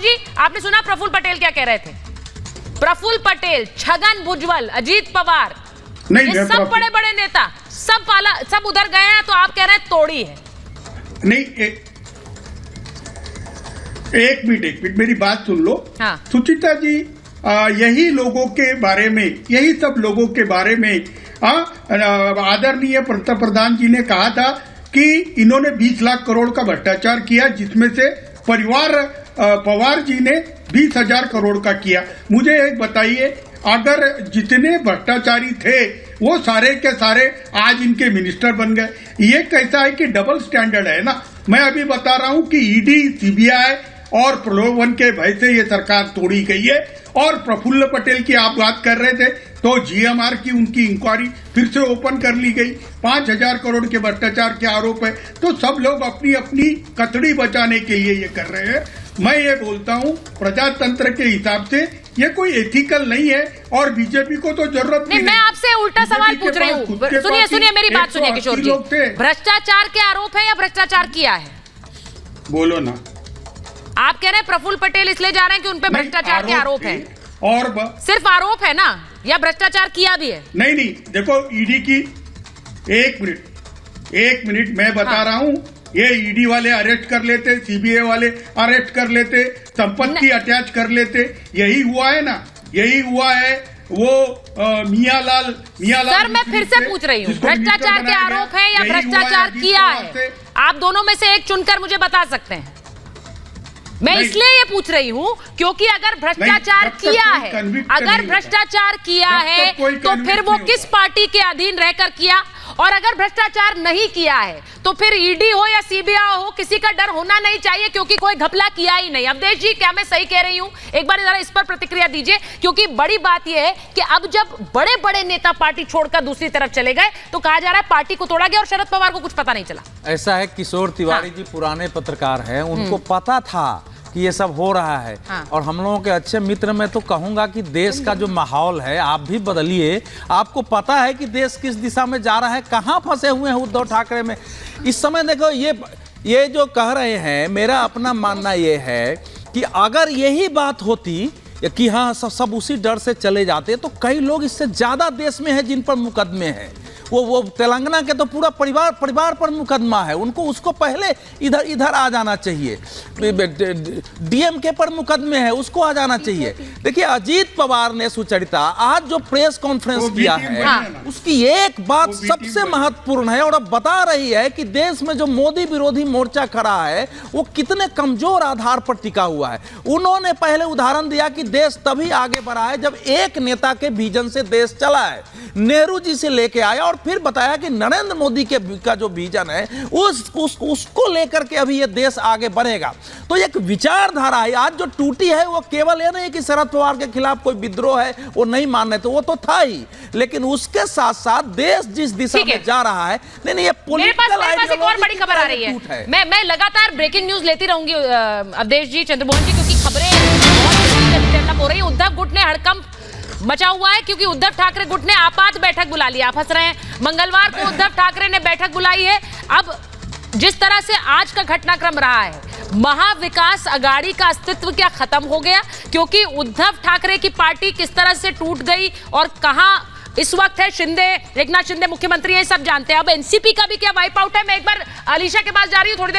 जी, आपने सुना प्रफुल्ल पटेल क्या कह रहे थे? प्रफुल्ल पटेल, छगन भुजबल, अजीत पवार, ये सब बड़े बड़े नेता सब उधर गए हैं, तो आप कह रहे हैं तोड़ी है। नहीं, एक मिनट मेरी बात सुन लो। हाँ। सुचिता जी, यही लोगों के बारे में, यही सब लोगों के बारे में आदरणीय पंतप्रधान जी ने कहा था कि इन्होंने 20 लाख करोड़ का भ्रष्टाचार किया, जिसमें से पवार जी ने 20,000 करोड़ का किया। मुझे एक बताइए, अगर जितने भ्रष्टाचारी थे वो सारे के सारे आज इनके मिनिस्टर बन गए, ये कैसा है कि डबल स्टैंडर्ड है ना। मैं अभी बता रहा हूं कि ईडी, सीबीआई और प्रलोभन के भय से ये सरकार तोड़ी गई है। और प्रफुल्ल पटेल की आप बात कर रहे थे, तो जीएमआर की उनकी इंक्वायरी फिर से ओपन कर ली गई। 5,000 करोड़ के भ्रष्टाचार के आरोप है। तो सब लोग अपनी अपनी कचड़ी बचाने के लिए ये कर रहे हैं। मैं ये बोलता हूँ, प्रजातंत्र के हिसाब से ये कोई एथिकल नहीं है और बीजेपी को तो जरूरत नहीं। मैं आपसे उल्टा सवाल पूछ रही हूँ। सुनिए मेरी बात सुनिए किशोर जी, भ्रष्टाचार के आरोप है या भ्रष्टाचार किया है? बोलो ना। आप कह रहे हैं प्रफुल्ल पटेल इसलिए जा रहे हैं कि उनपे भ्रष्टाचार के आरोप है, और सिर्फ आरोप है ना, या भ्रष्टाचार किया भी है? नहीं, देखो ईडी की, एक मिनट मैं बता रहा हूँ। ये ईडी वाले अरेस्ट कर लेते, सीबीआई वाले अरेस्ट कर लेते, संपत्ति अटैच कर लेते। यही हुआ है ना, यही हुआ है। वो मियालाल सर, मैं फिर से पूछ रही हूँ, भ्रष्टाचार के आरोप है या भ्रष्टाचार किया है? आप दोनों में से एक चुनकर मुझे बता सकते हैं। मैं इसलिए ये पूछ रही हूँ क्योंकि अगर भ्रष्टाचार किया है, अगर भ्रष्टाचार किया है तो फिर वो किस पार्टी के अधीन रहकर किया, और अगर भ्रष्टाचार नहीं किया है तो फिर ईडी हो या सीबीआई हो, किसी का डर होना नहीं चाहिए क्योंकि कोई घपला किया ही नहीं। अवधेश जी, क्या मैं सही कह रही हूँ? एक बार जरा इस पर प्रतिक्रिया दीजिए, क्योंकि बड़ी बात यह है कि अब जब बड़े बड़े नेता पार्टी छोड़कर दूसरी तरफ चले गए तो कहा जा रहा है पार्टी को तोड़ा गया और शरद पवार को कुछ पता नहीं चला। ऐसा है, किशोर तिवारी जी पुराने पत्रकार हैं, उनको पता था कि ये सब हो रहा है। और हम लोगों के अच्छे मित्र, मैं तो कहूंगा कि देश का जो माहौल है आप भी बदलिए। आपको पता है कि देश किस दिशा में जा रहा है, कहां फंसे हुए हैं उद्धव ठाकरे में इस समय। देखो, ये जो कह रहे हैं, मेरा अपना मानना ये है कि अगर यही बात होती कि हाँ सब उसी डर से चले जाते, तो कई लोग इससे ज्यादा देश में हैं जिन पर मुकदमे हैं। वो तेलंगाना के तो पूरा परिवार पर मुकदमा है, उसको पहले इधर आ जाना चाहिए। डीएमके पर मुकदमे है, उसको आ जाना चाहिए। देखिए, अजीत पवार ने सुचरिता आज जो प्रेस कॉन्फ्रेंस किया है, उसकी एक बात सबसे महत्वपूर्ण है और अब बता रही है कि देश में जो मोदी विरोधी मोर्चा खड़ा है वो कितने कमजोर आधार पर टिका हुआ है। उन्होंने पहले उदाहरण दिया कि देश तभी आगे बढ़ा है जब एक नेता के विजन से देश चला है। नेहरू जी से लेके आया और फिर बताया कि नरेंद्र मोदी का जो विजन है उसको लेकर के अभी ये देश आगे बढ़ेगा। तो एक विचारधारा है आज जो टूटी है, वो केवल ये नहीं कि शरद पवार के खिलाफ कोई विद्रोह है, वो नहीं मान रहे, तो वो तो था ही, लेकिन उसके साथ साथ देश जिस दिशा में जा रहा है, नहीं, ये पॉलिटिकल मेरे पास एक और बड़ी खबर आ रही है। मैं लगातार ब्रेकिंग न्यूज लेती रहूंगी अवधेश जी, चंद्रमोहन जी, क्योंकि खबरें डेवलप हो रही है। उद्धव गुट ने हड़कंप मचा हुआ है क्योंकि उद्धव ठाकरे गुट ने आपात बैठक बुला ली। आप हंस रहे हैं, मंगलवार को उद्धव ठाकरे ने बैठक बुलाई है। अब जिस तरह से आज का घटनाक्रम रहा है, महाविकास अघाड़ी का अस्तित्व क्या खत्म हो गया? क्योंकि उद्धव ठाकरे की पार्टी किस तरह से टूट गई और कहां इस वक्त है एकनाथ शिंदे मुख्यमंत्री हैं, सब जानते हैं। अब एनसीपी का भी क्या वाइप आउट है? मैं एक बार अलीशा के पास जा रही हूं, थोड़ी देर